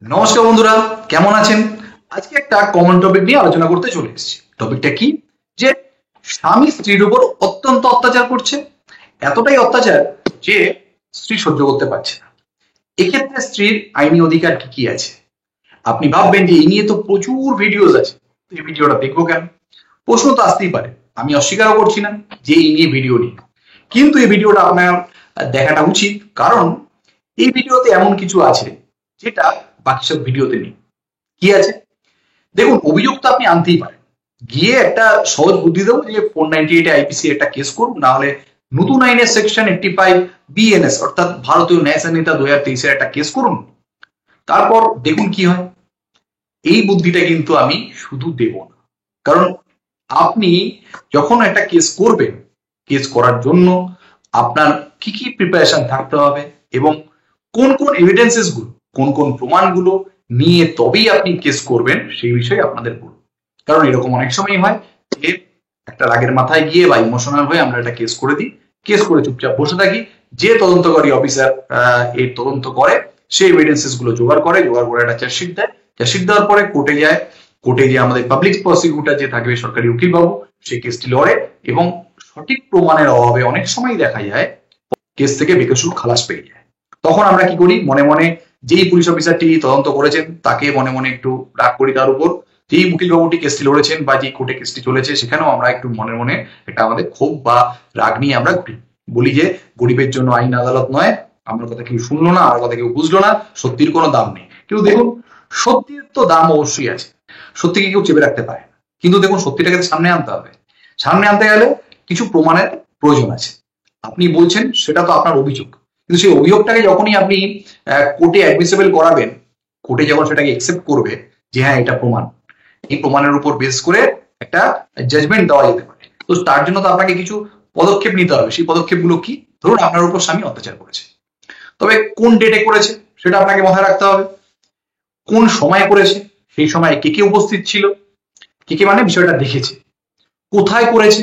নমস্কার বন্ধুরা, কেমন আছেন? আজকে একটা কমন টপিক নিয়ে আলোচনা করতে চলে এসেছি। টপিকটা কি? যে স্বামী স্ত্রীর উপর অত্যন্ত অত্যাচার করছে, এতটাই অত্যাচার যে স্ত্রী সহ্য করতে পারছে না। এক্ষেত্রে স্ত্রীর আইনি অধিকার কি কি আছে? আপনি ভাববেন যে এই নিয়ে তো প্রচুর ভিডিওস আছে, তো এই ভিডিওটা দেখবো কেন? প্রশ্ন তো আসতেই পারে। আমি অস্বীকারও করছি না যে এই নিয়ে ভিডিও নেই, কিন্তু এই ভিডিওটা আপনার দেখাটা উচিত, কারণ এই ভিডিওতে এমন কিছু আছে যেটা বাকি সব ভিডিওতে নেই। কি আছে? দেখুন, অভিযোগ তো আপনি আনতেই পারেন। গিয়ে একটা সহজ বুদ্ধি দেবো যে 498 আইপিসি একটা কেস করুন, না হলে নতুন আইনের সেকশন 85 বিএনএস অর্থাৎ ভারতীয় ন্যায় সংহিতা 2023 একটা কেস করুন। তারপর দেখুন কি হয়। এই বুদ্ধিটা কিন্তু আমি শুধু দেব না, কারণ আপনি যখন একটা কেস করবেন, কেস করার জন্য আপনার কি কি প্রিপারেশন থাকতে হবে এবং কোন কোন এভিডেন্সেস গুলো, কোন কোন প্রমাণগুলো নিয়ে তবেই আপনি কেস করবেন, সেই বিষয়ে আপনাদের বলুন। কারণ এরকম অনেক সময় হয় যে একটা রাগের মাথায় গিয়ে বা ইমোশনাল হয়ে আমরা একটা কেস করে দিই, কেস করে চুপচাপ বসে থাকি। যে তদন্তকারী অফিসার এই তদন্ত করে, সেই এভিডেন্সেস গুলো জোগাড় করে একটা চার্জশিট দেয়। চার্জশিট দেওয়ার পরে কোর্টে যায়। কোর্টে যে আমাদের পাবলিক প্রসিকিউটর যে থাকবে, সরকারি উকিল বাবু, সেই কেসটি লড়ে এবং সঠিক প্রমাণের অভাবে অনেক সময় দেখা যায় কেস থেকে বেকসুর খালাস পেয়ে যায়। তখন আমরা কি করি, মনে মনে যেই পুলিশ অফিসারটি তদন্ত করেছেন তাকে মনে মনে একটু রাগ করি তার উপর। যেই উকিল বাবুটি কেসটি লড়েছেন বা যেই কোর্টে কেসটি চলেছে, সেখানেও আমরা একটু মনে মনে একটা আমাদের ক্ষোভ বা রাগ নিয়ে আমরা ঘুরি। বলি যে গরিবের জন্য আইন আদালত নয়, আমার কথা কেউ শুনলো না, আমার কথা কেউ বুঝলো না, সত্যির কোনো দাম নেই। কিন্তু দেখুন, সত্যির তো দাম অবশ্যই আছে। সত্যিকে কেউ চেপে রাখতে পারে না। কিন্তু দেখুন, সত্যিটাকে সামনে আনতে হবে। সামনে আনতে গেলে কিছু প্রমাণের প্রয়োজন আছে। আপনি বলছেন সেটা তো আপনার অভিযোগ, কিন্তু সেই অভিযোগটাকে যখনই আপনি কোর্টে অ্যাডমিসেবল করাবেন, কোর্টে যখন সেটাকে একসেপ্ট করবে যে হ্যাঁ এটা প্রমাণ, এই প্রমাণের উপর বেস করে একটা জাজমেন্ট দেওয়া যেতে পারে, তো তার জন্য তো আপনাকে কিছু পদক্ষেপ নিতে হবে। সেই পদক্ষেপগুলো কি? ধরুন আপনার উপর স্বামী অত্যাচার করেছে, তবে কোন ডেটে করেছে সেটা আপনাকে মাথায় রাখতে হবে। কোন সময় করেছে, সেই সময় কে কে উপস্থিত ছিল, কে কে মানে বিষয়টা দেখেছে, কোথায় করেছে।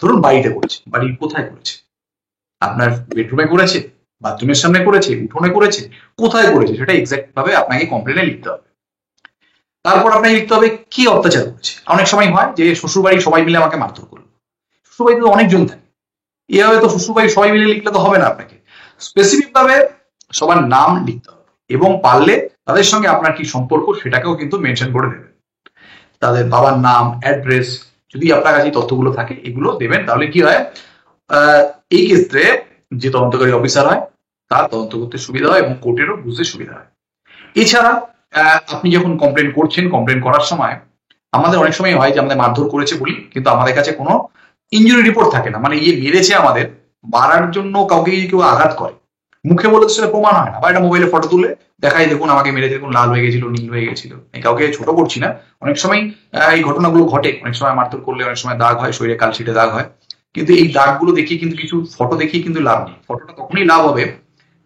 ধরুন বাড়িতে করেছে, বাড়ির কোথায় করেছে? আপনার বেডরুমে করেছে, বাথরুমের সামনে করেছে, উঠোনে করেছে, কোথায় করেছে সেটা এক্সাক্ট ভাবে আপনাকে কমপ্লেনে লিখতে হবে। তারপর আপনাকে লিখতে হবে কি অত্যাচার করেছে। অনেক সময় হয় যে শ্বশুরবাড়ি সবাই মিলে আমাকে মারধর করলো। শ্বশুরবাড়িতে তো অনেকজন থাকে, এভাবে তো শ্বশুরবাড়ি সবাই মিলে লিখলে তো হবে না। আপনাকে স্পেসিফিক ভাবে সবার নাম লিখতে হবে এবং পারলে তাদের সঙ্গে আপনার কি সম্পর্ক সেটাকেও কিন্তু মেনশন করে দেবেন। তাদের বাবার নাম, অ্যাড্রেস, যদি আপনার কাছে তথ্যগুলো থাকে এগুলো দেবেন। তাহলে কি হয়, এই ক্ষেত্রে যে তদন্তকারী অফিসার হয় তার তদন্ত করতে সুবিধা হয় এবং কোর্টেরও বুঝতে সুবিধা হয়। এছাড়া আপনি যখন কমপ্লেন করছেন, কমপ্লেন করার সময় আমাদের অনেক সময় হয় যে আমাদের মারধর করেছে বলি, কিন্তু আমাদের কাছে কোনো ইনজুরি রিপোর্ট থাকে না। মানে ইয়ে মেরেছে আমাদের, মারার জন্য কাউকে যদি কেউ আঘাত করে, মুখে বলে সেটা প্রমাণ হয় না, বা একটা মোবাইলে ফটো তুলে দেখাই দেখুন আমাকে মেরেছে, দেখুন লাল হয়ে গেছিল, নীল হয়ে গেছিল। কাউকে ছোট করছি না, অনেক সময় এই ঘটনাগুলো ঘটে। অনেক সময় মারধর করলে অনেক সময় দাগ হয়, শরীরে কালশিটে দাগ হয়। কিন্তু এই দাগগুলো দেখিয়ে কিন্তু, কিছু ফটো দেখিয়ে কিন্তু লাভ নেই। ফটোটা তখনই লাভ হবে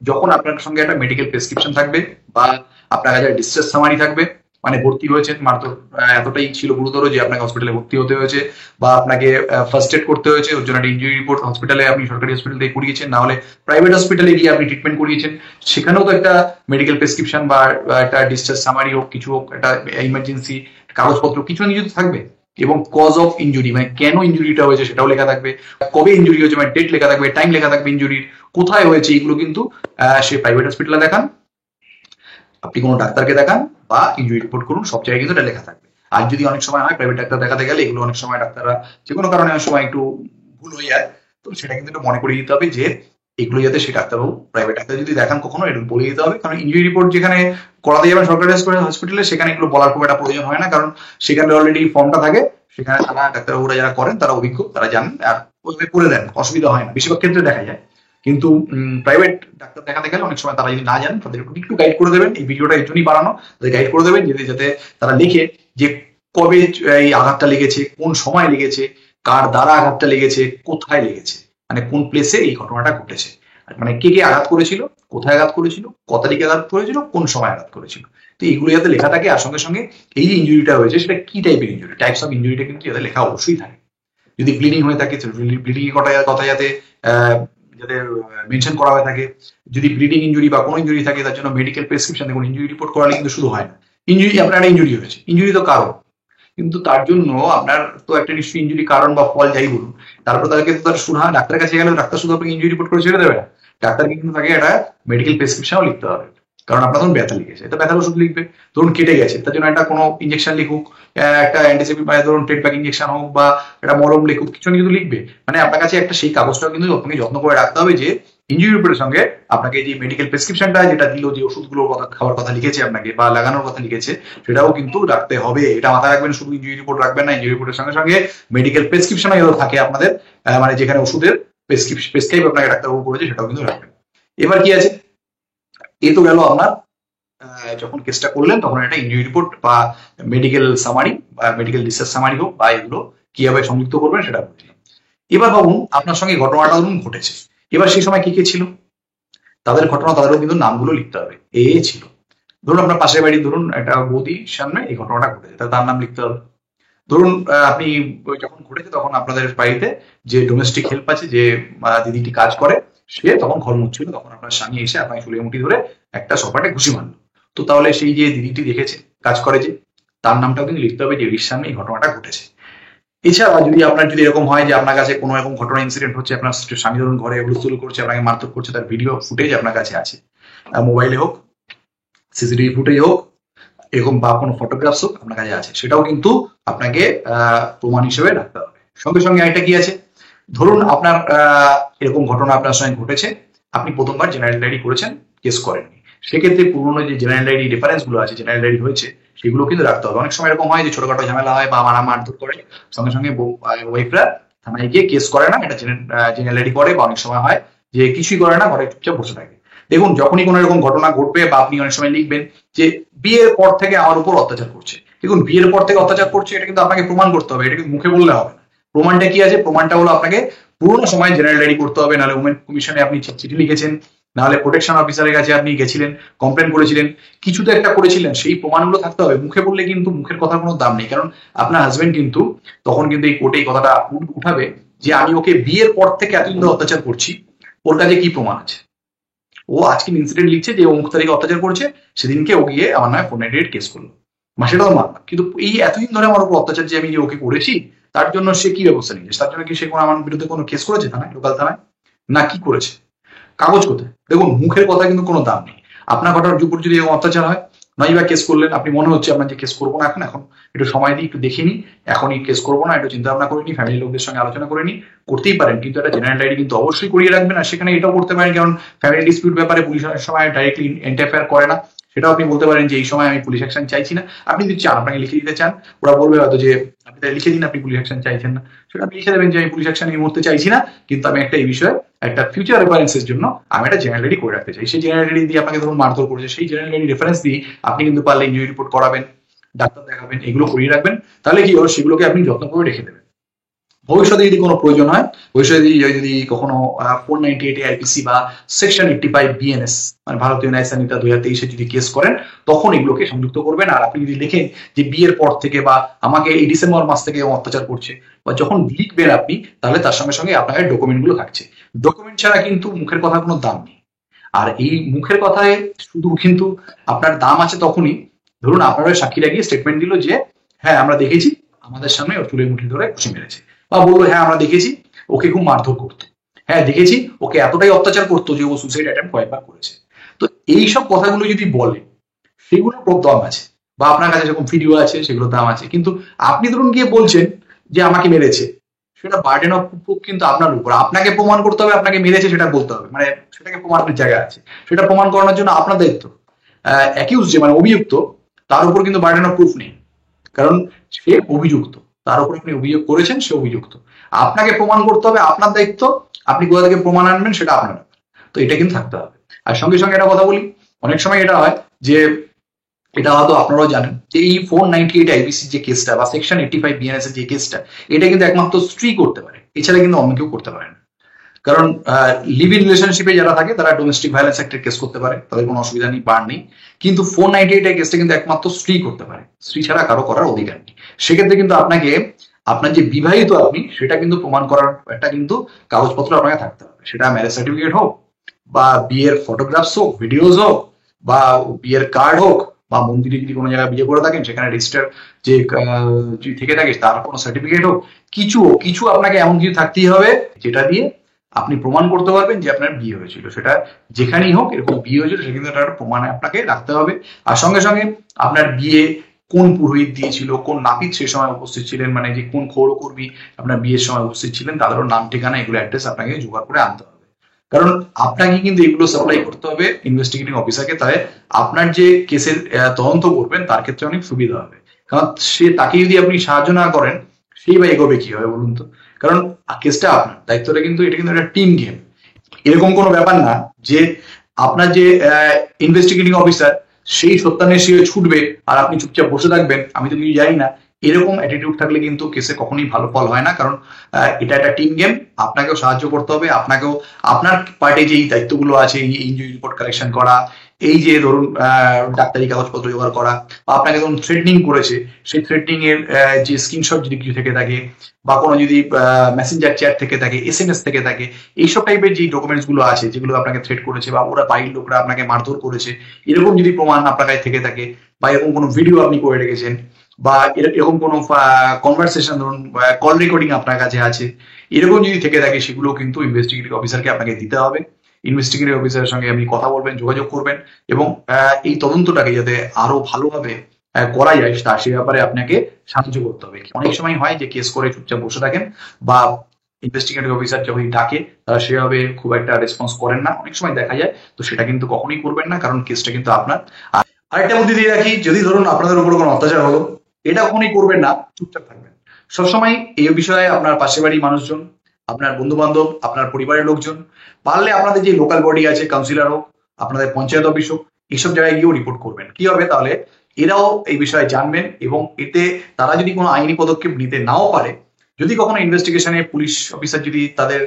যখন আপনার সঙ্গে একটা মেডিকেল প্রেসক্রিপশন থাকবে বা আপনার কাছে ডিসচার্জ সামারি থাকবে, মানে ভর্তি হয়েছেন, মারধর এতটাই ছিল গুরুতর যে আপনাকে হসপিটালে ভর্তি হতে হয়েছে, বা আপনাকে ফার্স্ট এড করতে হয়েছে, ওর জন্য একটা ইনজুরি রিপোর্ট হসপিটালে আপনি সরকারি হসপিটাল থেকে করিয়েছেন, না হলে প্রাইভেট হসপিটালে গিয়ে আপনি ট্রিটমেন্ট করিয়েছেন, সেখানেও তো একটা মেডিকেল প্রেসক্রিপশন বা একটা ডিসচার্জ সামারি হোক, কিছু হোক, একটা ইমার্জেন্সি কাগজপত্র কিছু না কিছু থাকবে। এবং কজ অফ ইনজুরি, মানে কেন ইনজুরিটা হয়েছে সেটাও লেখা থাকবে, কবে ইনজুরি হয়েছে মানে ডেট লেখা থাকবে, টাইম লেখা থাকবে ইনজুরির, কোথায় হয়েছে, এগুলো কিন্তু সে প্রাইভেট হসপিটালে দেখান, আপনি কোনো ডাক্তারকে দেখান বা ইনজুরি রিপোর্ট করুন, সব জায়গায় কিন্তু এটা লেখা থাকবে। আর যদি অনেক সময় হয় প্রাইভেট ডাক্তার দেখাতে গেলে এগুলো অনেক সময় ডাক্তাররা যে কোনো কারণে অনেক সময় একটু ভুল হয়ে যায়, তো সেটা কিন্তু একটু মনে করিয়ে দিতে হবে যে এগুলো যাতে সেই ডাক্তারবাবু, প্রাইভেট ডাক্তার যদি দেখান কখনো, এটা বলে দিতে হবে। কারণ ইনজুরি রিপোর্ট যেখানে করাতে যাবেন সরকারি হসপিটালে, সেখানে এগুলো বলার খুব একটা প্রয়োজন হয় না, কারণ সেখানে অলরেডি ফর্মটা থাকে। সেখানে তারা ডাক্তারবাবুরা যারা করেন তারা অভিজ্ঞ, তারা জানেন, আর ওইভাবে করে দেন, অসুবিধা হয় না, বেশিরভাগ ক্ষেত্রে দেখা যায়। কিন্তু প্রাইভেট ডাক্তার দেখাতে গেলে অনেক সময় তারা যদি না জানেন, তাদের একটু গাইড করে দেবেন। এই ভিডিওটা এর জন্যই বানানো, তাদের গাইড করে দেবেন যাতে তারা লিখে যে কবে এই আঘাতটা লেগেছে, কোন সময় লেগেছে, কার দ্বারা আঘাতটা লেগেছে, কোথায় লেগেছে, মানে কোন প্লেসে এই ঘটনাটা ঘটেছে, মানে কে কে আঘাত করেছিল, কোথায় আঘাত করেছিল, কত তারিখে আঘাত করেছিল, কোন সময় আঘাত করেছিল। তো এইগুলো যাতে লেখা থাকে, আর সঙ্গে সঙ্গে এই যে ইঞ্জুরিটা হয়েছে সেটা কি টাইপের ইঞ্জুরি, টাইপস অফ ইঞ্জুরিটা কিন্তু যাতে লেখা অবশ্যই থাকে। যদি ব্লিডিং হয়ে থাকে, ব্লিডিং এর কথা যাতে যাদের মেনশন করা হয়ে থাকে, যদি ব্লিডিং ইঞ্জুরি বা কোনো ইঞ্জুরি থাকে তার জন্য মেডিকেল প্রেসক্রিপশন। দেখুন, ইঞ্জুরি রিপোর্ট করালে কিন্তু শুধু হয় না, ইঞ্জুরি আপনার একটা ইঞ্জুরি হয়েছে, ইঞ্জুরি তো কারণ, কিন্তু তার জন্য আপনার তো একটা নিশ্চয়ই ইঞ্জুরি কারণ বা ফল যাই বলুন, তারপর তাদেরকে তো তার শুধু ডাক্তারের কাছে গেলে ডাক্তার শুধু আপনাকে ইঞ্জুরি রিপোর্ট করে ছেড়ে দেবে না, ডাক্তারকে কিন্তু তাকে একটা মেডিকেল প্রেসক্রিপশনও লিখতে হবে। কারণ আপনার ধরুন ব্যথা লিখেছে, এটা ব্যথার ওষুধ লিখবে, ধরুন কেটে গেছে তার জন্য একটা কোনো ইঞ্জেকশন লিখুক, একটা অ্যান্টিসেপ্টিক মানে ধরুন টেটব্যাক ইঞ্জেকশন হোক বা একটা মলম লিখুক, কিছু না কিছু লিখবে। মানে আপনার কাছে একটা সেই কাগজটাও কিন্তু আপনাকে যত্ন করে রাখতে হবে যে ইঞ্জুরি রিপোর্টের সঙ্গে আপনাকে যে মেডিকেল প্রেসক্রিপশনটা যেটা দিল, যে ওষুধগুলোর কথা খাওয়ার কথা লিখেছে আপনাকে বা লাগানোর কথা লিখেছে, সেটাও কিন্তু রাখতে হবে। এটা মাথায় রাখবেন, শুধু ইঞ্জুরি রিপোর্ট রাখবেন না, ইঞ্জুরি রিপোর্টের সঙ্গে সঙ্গে মেডিকেল প্রেসক্রিপশনও থাকে আপনাদের, মানে যেখানে ওষুধের প্রেসক্রাইব আপনাকে ডাক্তারবাবু করেছে সেটাও কিন্তু রাখবেন। এবার কি আছে, এ তো গেল আপনার যখন কেসটা করলেন তখন একটা ইঞ্জুরি রিপোর্ট বা মেডিকেল সামারি বা মেডিকেল ডিসচার্জ সামারি হোক বা এগুলো কিভাবে সংযুক্ত করবেন সেটা বুঝলাম। এবার ভাবুন আপনার সঙ্গে ঘটনাটা ধরুন ঘটেছে, এবার সেই সময় কে কে ছিল, তাদের ঘটনা, তাদেরও কিন্তু নামগুলো লিখতে হবে। এ ছিল, ধরুন আপনার পাশের বাড়ি ধরুন একটা বৌদির সামনে এই ঘটনাটা ঘটেছে, তার নাম লিখতে হবে। ধরুন আপনি যখন ঘটেছে তখন আপনাদের বাড়িতে যে ডোমেস্টিক হেল্প আছে, যে দিদিটি কাজ করে, সে তখন ঘর মুছছিল, তখন আপনার স্বামী এসে আপনাকে চুলের মুঠি ধরে একটা সপাটে ঘুষি মারলো। তো তাহলে সেই যে দিদিটি দেখেছে কাজ করে, যে তার নামটাও কিন্তু লিখতে হবে যে এর সামনে এই ঘটনাটা ঘটেছে। এছাড়া যদি আপনার যদি এরকম হয় যে আপনার কাছে কোনো এরকম ঘটনা ইনসিডেন্ট হচ্ছে, আপনার স্বামী ধরুন ঘরে হুলস্থুল করছে, আপনাকে মারধর করছে, তার ভিডিও ফুটেজ আপনার কাছে আছে, মোবাইলে হোক, সিসিটিভি ফুটেজ হোক, এরকম বা কোনো ফটোগ্রাফস হোক আপনার কাছে আছে, সেটাও কিন্তু আপনাকে প্রমাণ হিসেবে রাখতে হবে। সঙ্গে সঙ্গে একটা কি আছে, ধরুন আপনার এরকম ঘটনা আপনার সঙ্গে ঘটেছে, আপনি প্রথমবার জেনারেল ডায়েরি করেছেন, কেস করেননি, সেক্ষেত্রে পুরোনো যে জেনারেল ডায়েরি রেফারেন্স গুলো আছে, জেনারেল ডায়েরি হয়েছে, সেগুলো কিন্তু রাখতে হবে। অনেক সময় এরকম হয় যে ছোটখাটো ঝামেলা হয় বা মারধর করে, সঙ্গে সঙ্গে ওয়াইফরা থানায় গিয়ে কেস করে না, এটা জেনারেল ডায়েরি করে, বা অনেক সময় হয় যে কিছুই করে না, ঘরে চুপচাপ বসে থাকে। দেখুন, যখনই কোনো এরকম ঘটনা ঘটবে বা আপনি অনেক সময় লিখবেন যে বিয়ের পর থেকে আমার উপর অত্যাচার করছে, দেখুন বিয়ের পর থেকে অত্যাচার করছে এটা কিন্তু আপনাকে প্রমাণ করতে হবে, এটা কিন্তু মুখে বললে হবে না। প্রমাণটা কি আছে, প্রমাণটা হলো আপনাকে পুরোনো সময় জেনারেল ডায়েরি করতে হবে, নাহলে উমেন কমিশনে আপনি চিঠি লিখেছেন, নাহলে প্রোটেকশন অফিসারের কাছে আপনি গেছিলেন, কমপ্লেন করেছিলেন, কিছু তো একটা করেছিলেন, সেই প্রমাণগুলো থাকতে হবে। মুখে বললে কিন্তু মুখের কথার কোনো দাম নেই, কারণ আপনার হাজবেন্ড কিন্তু তখন কিন্তু এই কোর্টে এই কথাটা উঠাবে যে আমি ওকে বিয়ের পর থেকে এতদিন ধরে অত্যাচার করছি, ওর কাছে কি প্রমাণ আছে। ও আজকে ইনসিডেন্ট লিখছে যে অমুক তারিখে অত্যাচার করছে, সেদিনকে ও গিয়ে আমার নামে 498 কেস করলো, সেটাও মানলাম, কিন্তু এই এতদিন ধরে আমার উপর অত্যাচার যে আমি যে ওকে করেছি, তার জন্য সে কি ব্যবস্থা নিয়েছে, তার জন্য কি সে কোনো আমার বিরুদ্ধে কোনো কেস করেছে থানায়, লোকাল থানায়, না কি করেছে, কাগজ কোথায়। দেখুন, মুখের কথা কিন্তু কোনো দাম নেই। আপনার ঘটনার উপর যদি এরকম অত্যাচার হয়, নয় বা কেস করলেন, আপনি মনে হচ্ছে আপনার যে কেস করবো না, এখন এখন একটু সময় দিই, একটু দেখিনি, এখনই কেস করবো না, একটু চিন্তা ভাবনা করিনি, ফ্যামিলির লোকদের সঙ্গে আলোচনা করিনি, করতেই পারেন, কিন্তু একটা জেনারেল ডায়েরি কিন্তু অবশ্যই করিয়ে রাখবেন। আর সেখানে এটাও করতে পারেন, কারণ ফ্যামিলি ডিসপিউট ব্যাপারে পুলিশ অনেক সময় ডাইরেক্টলি ইন্টারফেয়ার করে না, সেটাও আপনি বলতে পারেন যে এই সময় আমি পুলিশ অ্যাকশন চাইছি না। আপনি যদি চান, আপনাকে লিখে দিতে চান, ওরা বলবে হয়তো যে আপনি তাই লিখে দিন আপনি পুলিশ অ্যাকশন চাইছেন না, সেটা আপনি লিখে দেবেন যে আমি পুলিশ অ্যাকশন এই মুহূর্তে চাইছি না, কিন্তু আমি একটা এই বিষয়ে একটা ফিউচার রেফারেন্সের জন্য আমি একটা জেনারেল ডায়েরি করে রাখতে চাই। সেই জেনারেল ডায়েরি দিয়ে আপনাকে ধরুন মারধর করেছে, সেই জেনারেল ডায়েরি রেফারেন্স দিয়ে আপনি কিন্তু পারলে ইনজুরি রিপোর্ট করাবেন, ডাক্তার দেখাবেন, এগুলো করিয়ে রাখবেন। তাহলে কি হবে, সেগুলোকে আপনি যত্ন করে রেখে দেবেন। ভবিষ্যতে যদি কোনো প্রয়োজন হয়, ভবিষ্যতে যদি কখনো 498 আইপিসি বা সেকশন 85 বিএনএস মানে ভারতীয় ন্যায় সংহিতা 2023 যদি কেস করেন, তখন এগুলোকে সংযুক্ত করবেন। আর আপনি যদি লেখেন যে বিয়ের পর থেকে বা আমাকে এই ডিসেম্বর মাস থেকে অত্যাচার করছে, বা যখন লিখবেন আপনি, তাহলে তার সঙ্গে সঙ্গে আপনার ডকুমেন্ট গুলো থাকছে। ডকুমেন্ট ছাড়া কিন্তু মুখের কথা কোনো দাম নেই। আর এই মুখের কথায় শুধু কিন্তু আপনার দাম আছে তখনই, ধরুন আপনার সাক্ষীরা গিয়ে স্টেটমেন্ট দিল যে হ্যাঁ আমরা দেখেছি আমাদের সামনে ওর চুলের মুঠি ধরে ঘুষি মেরেছে, বা বললো হ্যাঁ আমরা দেখেছি ওকে খুব মারধর করতো, হ্যাঁ দেখেছি ওকে এতটাই অত্যাচার করতো যে ও সুইসাইড অ্যাটেম্প কয়েকবার করেছে। তো এইসব কথাগুলো যদি বলে, সেগুলোর দাম আছে, বা আপনার কাছে যখন ভিডিও আছে সেগুলোর দাম আছে। কিন্তু আপনি ধরুন গিয়ে বলছেন যে আমাকে মেরেছে, সেটা বার্ডেন অফ প্রুফ কিন্তু আপনার উপর, আপনাকে প্রমাণ করতে হবে আপনাকে মেরেছে, সেটা বলতে হবে, মানে সেটাকে প্রমাণের জায়গা আছে, সেটা প্রমাণ করানোর জন্য আপনার দায়িত্ব। অ্যাকিউজ যে মানে অভিযুক্ত, তার উপর কিন্তু বার্ডেন অফ প্রুফ নেই, কারণ সে অভিযুক্ত, তার উপর আপনি অভিযোগ করেছেন, সে অভিযুক্ত, আপনাকে প্রমাণ করতে হবে, আপনার দায়িত্ব, আপনি কোথা থেকে প্রমাণ আনবেন সেটা আপনার ব্যাপার। তো এটা কিন্তু থাকতে হবে। আর সঙ্গে সঙ্গে একটা কথা বলি, অনেক সময় এটা হয় যে, এটা হয়তো আপনারাও জানেন যে এই 498 আইপিসি যে কেসটা বা সেকশন 85 বিএনএস এর যে কেসটা, এটা কিন্তু একমাত্র স্ত্রী করতে পারে, এছাড়া কিন্তু অন্য কেউ করতে পারে না। কারণ লিভ ইন রিলেশনশিপে যারা থাকে তারা ডোমেস্টিক ভায়োলেন্স অ্যাক্টের কেস করতে পারে, তাদের কোনো অসুবিধা নেই, বার নেই। কিন্তু 498 এর কেসটা কিন্তু একমাত্র স্ত্রী করতে পারে, স্ত্রী ছাড়া কারো করার অধিকার নেই। সেক্ষেত্রে কিন্তু আপনাকে আপনার যে বিবাহিত আপনি, সেটা কিন্তু প্রমাণ করার একটা কিন্তু কাগজপত্র আপনাকে থাকতে হবে। সেটা ম্যারেজ সার্টিফিকেট হোক বা বিয়ের ফটোগ্রাফস হোক, ভিডিওস হোক, বা বিয়ের কার্ড হোক, বা মন্দিরে যদি কোনো জায়গায় বিয়ে করে থাকেন সেখানে রেজিস্টার যে যদি থেকে থাকে তার কোনো সার্টিফিকেট হোক, কিছু আপনাকে এমন কিছু থাকতেই হবে যেটা দিয়ে আপনি প্রমাণ করতে পারবেন যে আপনার বিয়ে হয়েছিল। সেটা যেখানেই হোক এরকম বিয়ে হয়েছিল সেখানে একটা প্রমাণ আপনাকে রাখতে হবে। আর সঙ্গে সঙ্গে আপনার বিয়ে কোন পুরোহিত দিয়েছিল, কোন নাপিত সেই সময় উপস্থিত ছিলেন, মানে যে কোন ক্ষৌরকর্মী আপনার বিয়ের সময় উপস্থিত ছিলেন, তাদেরও নাম ঠিকানা এগুলো অ্যাড্রেস আপনাকে জোগাড় করে আনতে হবে। কারণ আপনাকে কিন্তু এগুলো সাপ্লাই করতে হবে ইনভেস্টিগেটিং অফিসারকে, তাহলে আপনার যে কেসের তদন্ত করবেন তার ক্ষেত্রে অনেক সুবিধা হবে। কারণ তাকে যদি আপনি সাহায্য না করেন সেই বা এগোবে কি হবে বলুন তো? কারণ কেসটা আপনার দায়িত্বটা, কিন্তু এটা কিন্তু একটা টিম গেম। এরকম কোনো ব্যাপার না যে আপনার যে ইনভেস্টিগেটিং অফিসার সেই সত্যান্বেষী ছুটবে আর আপনি চুপচাপ বসে থাকবেন, আমি তো কিছু জানি না, এরকম অ্যাটিটিউড থাকলে কিন্তু কেসে কখনোই ভালো ফল হয় না। কারণ এটা একটা টিম গেম, আপনাকেও সাহায্য করতে হবে, আপনাকেও আপনার পার্টে যেই দায়িত্বগুলো আছে, এই ইনজুরি রিপোর্ট কালেকশন করা, এই যে ধরুন ডাক্তারি কাগজপত্র জোগাড় করা, বা আপনাকে ধরুন থ্রেটনিং করেছে সেই থ্রেটনিং এর যে স্ক্রিনশট যদি কিছু থেকে থাকে, বা কোনো যদি মেসেঞ্জার চ্যাট থেকে থাকে, SMS থেকে থাকে, এইসব টাইপের যে ডকুমেন্টস গুলো আছে যেগুলো আপনাকে থ্রেট করেছে বা ওরা বাড়ির লোকরা আপনাকে মারধর করেছে, এরকম যদি প্রমাণ আপনার কাছে থেকে থাকে, বা এরকম কোনো ভিডিও আপনি করে রেখেছেন, বা এরকম কোনো কনভারসেশন ধরুন কল রেকর্ডিং আপনার কাছে আছে, এরকম যদি থেকে থাকে সেগুলো কিন্তু ইনভেস্টিগেটিভ অফিসারকে আপনাকে দিতে হবে। ইনভেস্টিগেটিভ অফিসারের সঙ্গে আপনি কথা বলবেন, যোগাযোগ করবেন, এবং এই তদন্তটাকে যাতে আরো ভালোভাবে করা যায় তা সে ব্যাপারে আপনাকে সাহায্য করতে হবে। অনেক সময় হয় যে কেস করে চুপচাপ বসে থাকেন, বা ইনভেস্টিগেটিভ অফিসার যখন ডাকে তারা সেভাবে খুব একটা রেসপন্স করেন না, অনেক সময় দেখা যায়। তো সেটা কিন্তু কখনোই করবেন না, কারণ কেসটা কিন্তু আপনার। আর আরেকটা বুদ্ধি দিয়ে রাখি, যদি ধরুন আপনাদের উপর কোনো অত্যাচার হলো, এটা কখনোই করবেন না, চুপচাপ থাকবেন। সবসময় এই বিষয়ে আপনার পাশে বাড়ির মানুষজন, আপনার বন্ধু বান্ধব, আপনার পরিবারের লোকজন, পারলে আপনাদের যে লোকাল বডি আছে, কাউন্সিলর হোক, আপনাদের পঞ্চায়েত অফিস হোক, এইসব জায়গায় গিয়েও রিপোর্ট করবেন। কি হবে তাহলে, এরাও এই বিষয়ে জানবেন, এবং এতে তারা যদি কোনো আইনি পদক্ষেপ নিতে নাও পারে, যদি কখনো ইনভেস্টিগেশনে পুলিশ অফিসার যদি তাদের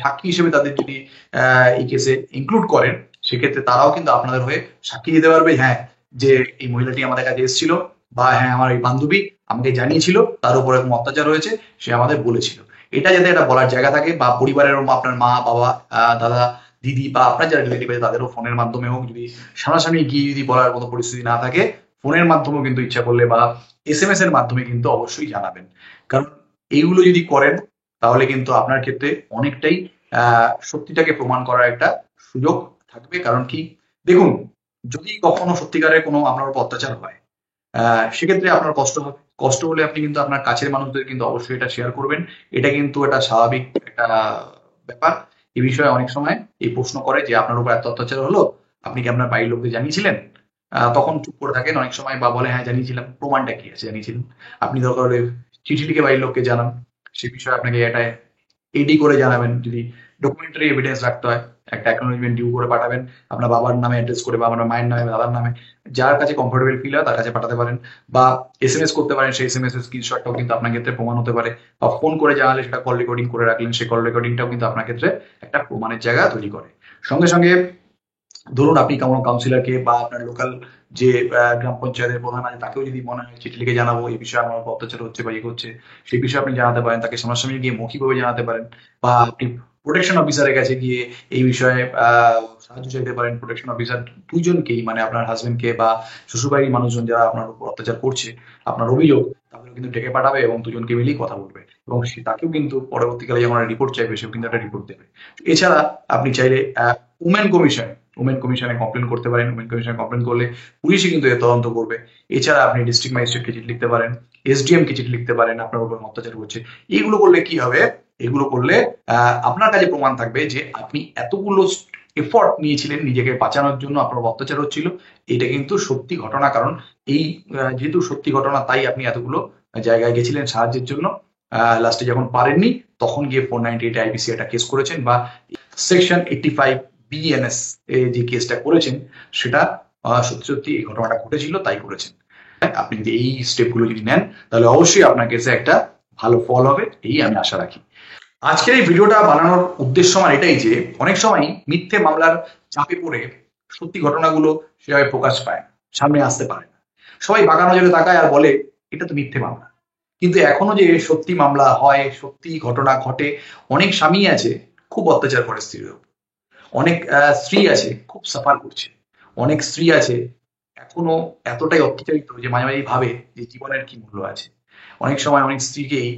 সাক্ষী হিসেবে তাদের যদি এই কেসে ইনক্লুড করেন, সেক্ষেত্রে তারাও কিন্তু আপনাদের হয়ে সাক্ষী দিতে পারবে, হ্যাঁ যে এই মহিলাটি আমাদের কাছে এসেছিল, বা হ্যাঁ আমার এই বান্ধবী আমাকে জানিয়েছিল তার উপর এরকম অত্যাচার হয়েছে, সে আমাদের বলেছিল। এটা যাতে একটা বলার জায়গা থাকে, বা পরিবারের আপনার মা বাবা, দাদা দিদি, বা আপনার যারা রিলেটিভ আছে তাদেরও ফোনের মাধ্যমে হোক, যদি সামনাসামনি গিয়ে যদি বলার মতো পরিস্থিতি না থাকে, ফোনের মাধ্যমেও কিন্তু ইচ্ছা করলে, বা SMS এর মাধ্যমে কিন্তু অবশ্যই জানাবেন। কারণ এইগুলো যদি করেন তাহলে কিন্তু আপনার ক্ষেত্রে অনেকটাই সত্যিটাকে প্রমাণ করার একটা সুযোগ থাকবে। কারণ কি, দেখুন, যদি কখনো সত্যিকারের কোনো আপনার উপর অত্যাচার হয়, সেক্ষেত্রে আপনার কষ্ট হবে। কষ্ট হলে আপনি কিন্তু আপনার কাছের মানুষদের কিন্তু অবশ্যই এটা শেয়ার করবেন। এটা কিন্তু একটা স্বাভাবিক একটা ব্যাপার। এই বিষয়ে অনেক সময় এই প্রশ্ন করে যে আপনার উপর এত অত্যাচার হলো, আপনি কি আপনার বাড়ির লোকদের জানিয়েছিলেন? তখন চুপ করে থাকেন অনেক সময়, বা বলে হ্যাঁ জানিয়েছিলাম। প্রমাণটা কি আছে জানিয়েছিলেন? আপনি দরকার হলে চিঠি লিখে বাড়ির লোককে জানান, সে বিষয়ে আপনাকে এটা এডি করে জানাবেন। যদি ডকুমেন্টারি এভিডেন্স রাখতে হয়, একটা অ্যাকনোলেজমেন্ট ডিউ করে পাঠাবেন, আপনার বাবার নামে অ্যাড্রেস করে, বা আপনার মায়ের নামে, দাদার নামে, যার কাছে কমফোর্টেবল ফিল হয় তার কাছে পাঠাতে পারেন, বা SMS করতে পারেন। সেই SMS এর স্ক্রিনশটটাও কিন্তু আপনার ক্ষেত্রে প্রমাণ হতে পারে, বা ফোন করে জানালে সেটা কল রেকর্ডিং করে রাখলেন, সেই কল রেকর্ডিংটাও কিন্তু আপনার ক্ষেত্রে একটা প্রমাণের জায়গা তৈরি করে। সঙ্গে সঙ্গে ধরুন আপনি কোনো কাউন্সিলরকে বা আপনার লোকাল যে গ্রাম পঞ্চায়েতের প্রধান আছে তাকেও যদি মনে হয় চিঠি লিখে জানাবো এই বিষয়ে আমার উপর অত্যাচার হচ্ছে বা ইয়ে হচ্ছে, সেই বিষয়ে আপনি জানাতে পারেন, তাকে সামনাসামনি গিয়ে মৌখিকভাবে জানাতে পারেন, বা আপনি প্রোটেকশন অফিসারের কাছে গিয়ে এই বিষয়ে সাহায্য চাইতে পারেন। প্রোটেকশন অফিসার দুইজনকেই, মানে আপনার হাজবেন্ডকে বা শ্বশুরবাড়ির মানুষজন যারা আপনার উপর অত্যাচার করছে, আপনার অভিযোগ, তাদেরও কিন্তু ডেকে পাঠাবে, এবং দুজনকে মিলেই কথা বলবে, এবং তাকেও কিন্তু পরবর্তীকালে যখন রিপোর্ট চাইবে সেও কিন্তু একটা রিপোর্ট দেবে। এছাড়া আপনি চাইলে উমেন কমিশনে কমপ্লেন করতে পারেন। উমেন কমিশনে কমপ্লেন করলে পুলিশই কিন্তু এর তদন্ত করবে। এছাড়া আপনি ডিস্ট্রিক্ট ম্যাজিস্ট্রেটকে চিঠি লিখতে পারেন, SDM কে চিঠি লিখতে পারেন, আপনার উপর অত্যাচার হচ্ছে। এগুলো করলে কি হবে, এগুলো করলে আপনার কাছে প্রমাণ থাকবে যে আপনি এতগুলো এফর্ট নিয়েছিলেন নিজেকে বাঁচানোর জন্য, আপনার অত্যাচার হচ্ছিল, এটা কিন্তু সত্যি ঘটনা। কারণ এই যেহেতু সত্যি ঘটনা, তাই আপনি এতগুলো জায়গায় গেছিলেন সাহায্যের জন্য। লাস্টে যখন পারেননি তখন গিয়ে 498 IPC একটা কেস করেছেন, বা সেকশন 85 BNS যে কেসটা করেছেন, সেটা সত্যি সত্যি এই ঘটনাটা ঘটেছিল তাই করেছেন। আপনি যদি এই স্টেপগুলো যদি নেন তাহলে অবশ্যই আপনার কেসে একটা ভালো ফল হবে, এই আমি আশা রাখি। আজকের এই ভিডিওটা বানানোর উদ্দেশ্য আমার এটাই যে অনেক সময় মিথ্যে মামলার চাপে পড়ে সত্যি ঘটনাগুলো সেভাবে প্রকাশ পায় না, সামনে আসতে পারে না। সবাই বাঁকা নজরে তাকায় আর বলে এটা তো মিথ্যে মামলা। কিন্তু এখনো যে সত্যি মামলা হয়, সত্যি ঘটনা ঘটে, অনেক স্বামী আছে খুব খুব অত্যাচার করে স্ত্রীর উপর। অনেক স্ত্রী আছে খুব সাফার করছে, অনেক স্ত্রী আছে এখনো এতটাই অত্যাচারিত যে মাঝে মাঝে ভাবে যে জীবনের কি মূল্য আছে। অনেক সময় অনেক স্ত্রীকেই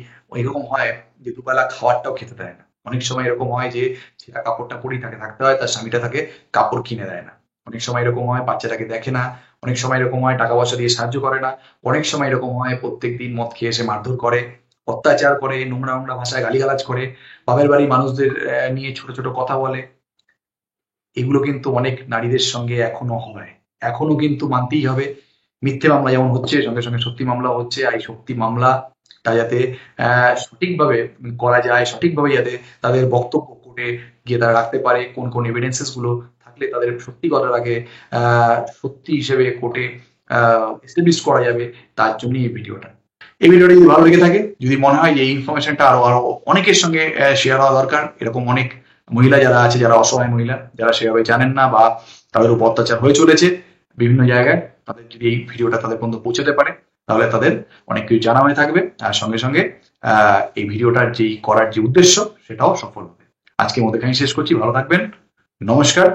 এরকম হয় যে দুবেলা খাবারটাও খেতে দেয় না। অনেক সময় এরকম হয় যে ছেঁড়া কাপড়টা পরেই তাকে থাকতে হয়, তার স্বামীটা তাকে কাপড় কিনে দেয় না। অনেক সময় এরকম হয় বাচ্চাটাকে দেখে না। অনেক সময় এরকম হয় টাকা পয়সা দিয়ে সাহায্য করে না। অনেক সময় এরকম হয় প্রত্যেক দিন মদ খেয়ে এসে মারধর করে, অত্যাচার করে, নোংরা নোংরা ভাষায় গালিগালাজ করে, বাপের বাড়ি মানুষদের নিয়ে ছোট ছোট কথা বলে। এগুলো কিন্তু অনেক নারীদের সঙ্গে এখনো হয়। এখনো কিন্তু মানতেই হবে, মিথ্যে মামলা যেমন হচ্ছে সঙ্গে সঙ্গে সত্যি মামলা হচ্ছে। আর এই সত্যি মামলাটা যাতে সঠিকভাবে করা যায়, সঠিকভাবে যাতে তাদের বক্তব্য কোর্টে গিয়ে তারা রাখতে পারে, কোন কোন এভিডেন্সেস গুলো থাকলে তাদের সত্যি কথাটাকে সত্যি হিসেবে কোর্টে এস্টাবলিশ করা যাবে, তার জন্য এই ভিডিওটা। এই ভিডিওটা যদি ভালো লেগে থাকে, যদি মনে হয় যে এই ইনফরমেশনটা আরো আরো অনেকের সঙ্গে শেয়ার হওয়া দরকার, এরকম অনেক মহিলা যারা আছে, যারা অসহায় মহিলা, যারা সেভাবে জানেন না বা তাদের উপর অত্যাচার হয়ে চলেছে বিভিন্ন জায়গায়, তাদের যদি এই ভিডিওটা তাদের পর্যন্ত পৌঁছাতে পারে তাহলে তাদের অনেক কিছু জানা হয়ে থাকবে। আর সঙ্গে সঙ্গে এই ভিডিওটার যেই করার যে উদ্দেশ্য সেটাও সফল হবে। আজকের মতো এখানে শেষ করছি, ভালো থাকবেন, নমস্কার।